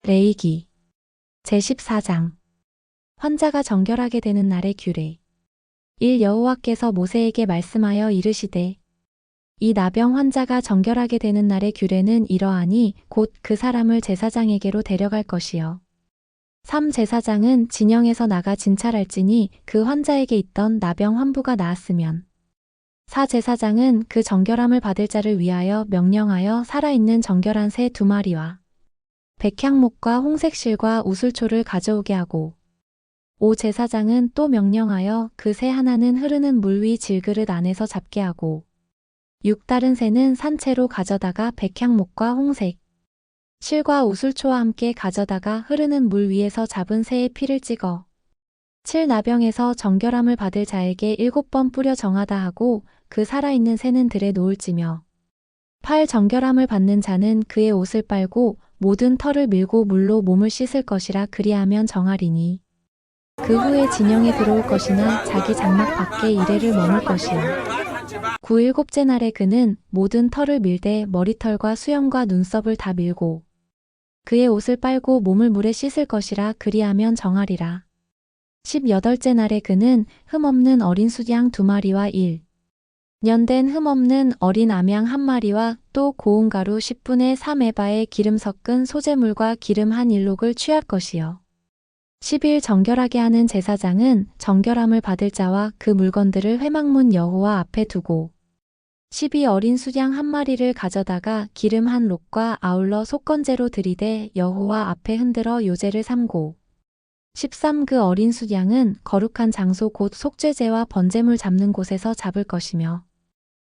레위기 제14장 환자가 정결하게 되는 날의 규례. 1. 여호와께서 모세에게 말씀하여 이르시되 이 나병 환자가 정결하게 되는 날의 규례는 이러하니 곧 그 사람을 제사장에게로 데려갈 것이요. 3. 제사장은 진영에서 나가 진찰할지니 그 환자에게 있던 나병 환부가 나았으면 4. 제사장은 그 정결함을 받을 자를 위하여 명령하여 살아있는 정결한 새 2마리와 백향목과 홍색실과 우슬초를 가져오게 하고 5. 제사장은 또 명령하여 그 새 하나는 흐르는 물 위 질그릇 안에서 잡게 하고 6. 다른 새는 산채로 가져다가 백향목과 홍색 실과 우슬초와 함께 가져다가 흐르는 물 위에서 잡은 새의 피를 찍어 7. 나병에서 정결함을 받을 자에게 7번 뿌려 정하다 하고 그 살아있는 새는 들에 놓을지며 8. 정결함을 받는 자는 그의 옷을 빨고 모든 털을 밀고 물로 몸을 씻을 것이라 그리하면 정하리니 그 후에 진영에 들어올 것이나 자기 장막 밖에 이래를 머물 것이요. 9. 일곱째 날에 그는 모든 털을 밀되 머리털과 수염과 눈썹을 다 밀고 그의 옷을 빨고 몸을 물에 씻을 것이라 그리하면 정하리라. 10. 여덟째 날에 그는 흠없는 어린 수양 2마리와 1. 년된 흠없는 어린 암양 1마리와 또 고운 가루 10분의 3에바에 기름 섞은 소재물과 기름 1일록을 취할 것이요. 10일 정결하게 하는 제사장은 정결함을 받을 자와 그 물건들을 회막문 여호와 앞에 두고 12. 어린 수양 1마리를 가져다가 기름 1록과 아울러 속건제로 드리되 여호와 앞에 흔들어 요제를 삼고 13. 그 어린 수양은 거룩한 장소 곧 속죄제와 번제물 잡는 곳에서 잡을 것이며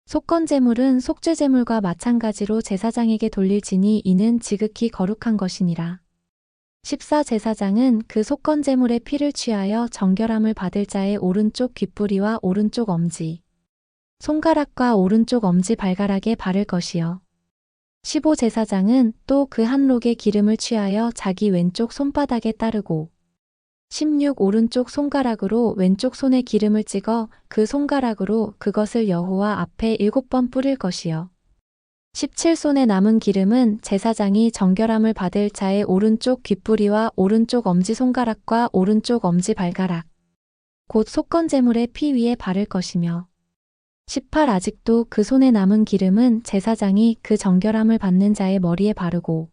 속건제물은 속죄제물과 마찬가지로 제사장에게 돌릴지니 이는 지극히 거룩한 것이니라. 14. 제사장은 그 속건제물의 피를 취하여 정결함을 받을 자의 오른쪽 귓부리와 오른쪽 엄지, 손가락과 오른쪽 엄지 발가락에 바를 것이요. 15. 제사장은 또 그 한록의 기름을 취하여 자기 왼쪽 손바닥에 따르고 16. 오른쪽 손가락으로 왼쪽 손에 기름을 찍어 그 손가락으로 그것을 여호와 앞에 7번 뿌릴 것이요. 17. 손에 남은 기름은 제사장이 정결함을 받을 자의 오른쪽 귓부리와 오른쪽 엄지손가락과 오른쪽 엄지발가락 곧 속건제물의 피 위에 바를 것이며 18. 아직도 그 손에 남은 기름은 제사장이 그 정결함을 받는 자의 머리에 바르고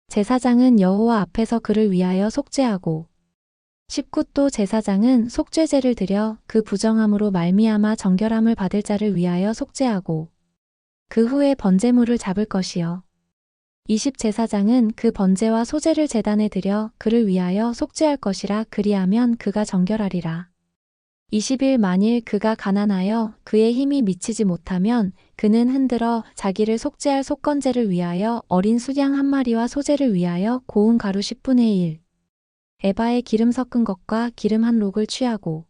제사장은 여호와 앞에서 그를 위하여 속죄하고 19. 또 제사장은 속죄제를 드려 그 부정함으로 말미암아 정결함을 받을 자를 위하여 속죄하고 그 후에 번제물을 잡을 것이요. 20. 제사장은 그 번제와 소제를 제단에 드려 그를 위하여 속죄할 것이라 그리하면 그가 정결하리라. 21. 만일 그가 가난하여 그의 힘이 미치지 못하면 그는 흔들어 자기를 속죄할 속건제를 위하여 어린 수양 1마리와 소제를 위하여 고운 가루 10분의 1 에바에 기름 섞은 것과 기름 1록을 취하고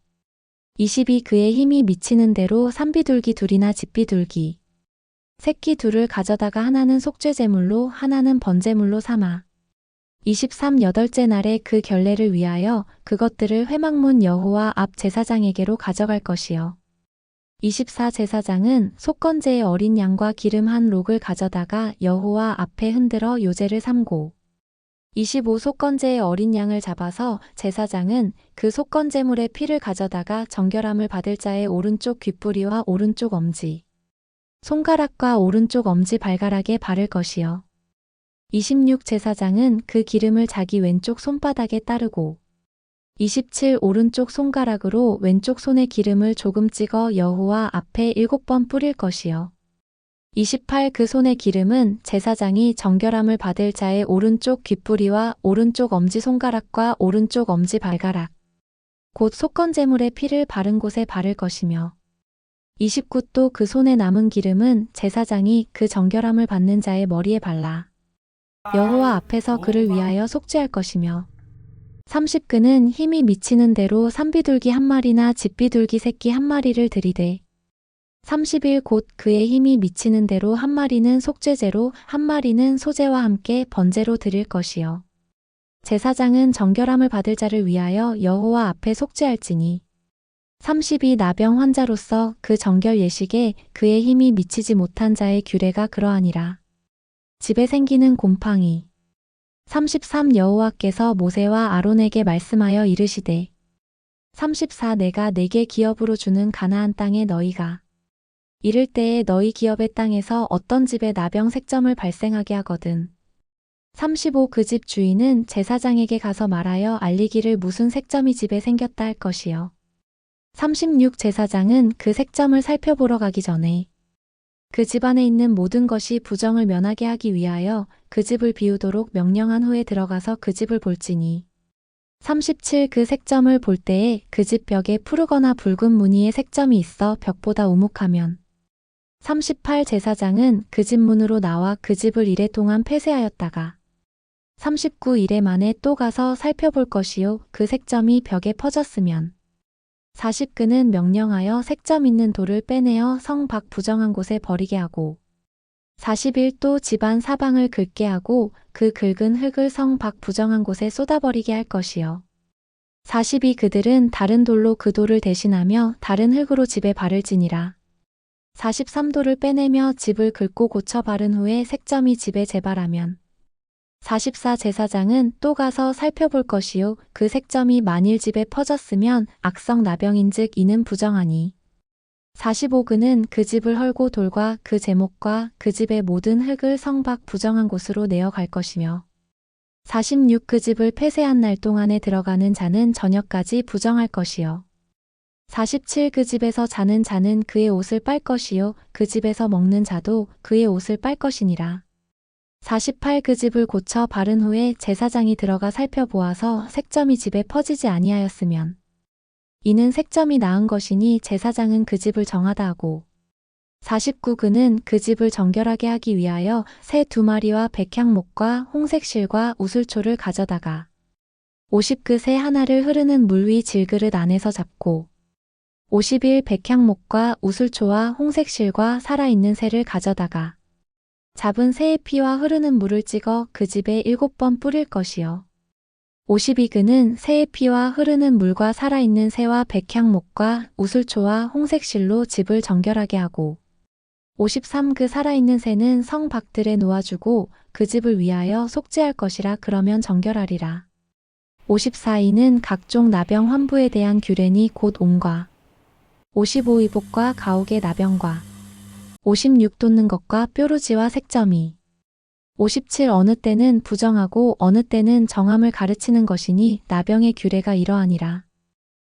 22. 그의 힘이 미치는 대로 산비둘기 2이나 집비둘기 새끼 2를 가져다가 하나는 속죄제물로 하나는 번제물로 삼아 23. 여덟째 날에 그 결례를 위하여 그것들을 회막문 여호와 앞 제사장에게로 가져갈 것이요. 24. 제사장은 속건제의 어린 양과 기름 1록을 가져다가 여호와 앞에 흔들어 요제를 삼고 25. 속건제의 어린 양을 잡아서 제사장은 그 속건제물의 피를 가져다가 정결함을 받을 자의 오른쪽 귓부리와 오른쪽 엄지, 손가락과 오른쪽 엄지 발가락에 바를 것이요. 26. 제사장은 그 기름을 자기 왼쪽 손바닥에 따르고 27. 오른쪽 손가락으로 왼쪽 손에 기름을 조금 찍어 여호와 앞에 7번 뿌릴 것이요. 28. 그 손의 기름은 제사장이 정결함을 받을 자의 오른쪽 귓부리와 오른쪽 엄지손가락과 오른쪽 엄지발가락 곧 속건제물의 피를 바른 곳에 바를 것이며 29. 또 그 손에 남은 기름은 제사장이 그 정결함을 받는 자의 머리에 발라 여호와 앞에서 그를 위하여 속죄할 것이며 30. 그는 힘이 미치는 대로 산비둘기 1마리나 집비둘기 새끼 1마리를 들이되 30일 곧 그의 힘이 미치는 대로 1마리는 속죄제로 1마리는 소제와 함께 번제로 드릴 것이요. 제사장은 정결함을 받을 자를 위하여 여호와 앞에 속죄할지니 32. 나병 환자로서 그 정결 예식에 그의 힘이 미치지 못한 자의 규례가 그러하니라. 집에 생기는 곰팡이 33 여호와께서 모세와 아론에게 말씀하여 이르시되 34 내가 내게 기업으로 주는 가나안 땅에 너희가 이를 때에 너희 기업의 땅에서 어떤 집에 나병 색점을 발생하게 하거든. 35 그 집 주인은 제사장에게 가서 말하여 알리기를 무슨 색점이 집에 생겼다 할 것이요. 36 제사장은 그 색점을 살펴보러 가기 전에 그 집 안에 있는 모든 것이 부정을 면하게 하기 위하여 그 집을 비우도록 명령한 후에 들어가서 그 집을 볼지니 37 그 색점을 볼 때에 그 집 벽에 푸르거나 붉은 무늬의 색점이 있어 벽보다 우묵하면 38 제사장은 그 집 문으로 나와 그 집을 이래 동안 폐쇄하였다가 39 이래 만에 또 가서 살펴볼 것이요 그 색점이 벽에 퍼졌으면 40 그는 명령하여 색점 있는 돌을 빼내어 성 밖 부정한 곳에 버리게 하고 41 또 집안 사방을 긁게 하고 그 긁은 흙을 성 밖 부정한 곳에 쏟아버리게 할 것이요. 42 그들은 다른 돌로 그 돌을 대신하며 다른 흙으로 집에 바를지니라. 43 돌을 빼내며 집을 긁고 고쳐 바른 후에 색점이 집에 재발하면 44 제사장은 또 가서 살펴볼 것이요 그 색점이 만일 집에 퍼졌으면 악성 나병인즉 이는 부정하니 45 그는 그 집을 헐고 돌과 그 제목과 그 집의 모든 흙을 성 밖 부정한 곳으로 내어갈 것이며 46 그 집을 폐쇄한 날 동안에 들어가는 자는 저녁까지 부정할 것이요 47 그 집에서 자는 자는 그의 옷을 빨 것이요 그 집에서 먹는 자도 그의 옷을 빨 것이니라. 48 그 집을 고쳐 바른 후에 제사장이 들어가 살펴보아서 색점이 집에 퍼지지 아니하였으면 이는 색점이 나은 것이니 제사장은 그 집을 정하다 하고 49 그는 그 집을 정결하게 하기 위하여 새 2마리와 백향목과 홍색 실과 우슬초를 가져다가 50 그 새 하나를 흐르는 물 위 질그릇 안에서 잡고 51 백향목과 우슬초와 홍색 실과 살아있는 새를 가져다가 잡은 새의 피와 흐르는 물을 찍어 그 집에 7번 뿌릴 것이요. 52 그는 새의 피와 흐르는 물과 살아있는 새와 백향목과 우슬초와 홍색실로 집을 정결하게 하고 53 그 살아있는 새는 성 밖들에 놓아주고 그 집을 위하여 속죄할 것이라 그러면 정결하리라. 54 이는 각종 나병 환부에 대한 규례니 곧 옹과 55 이복과 가옥의 나병과 56 돋는 것과 뾰루지와 색점이 57 어느 때는 부정하고 어느 때는 정함을 가르치는 것이니 나병의 규례가 이러하니라.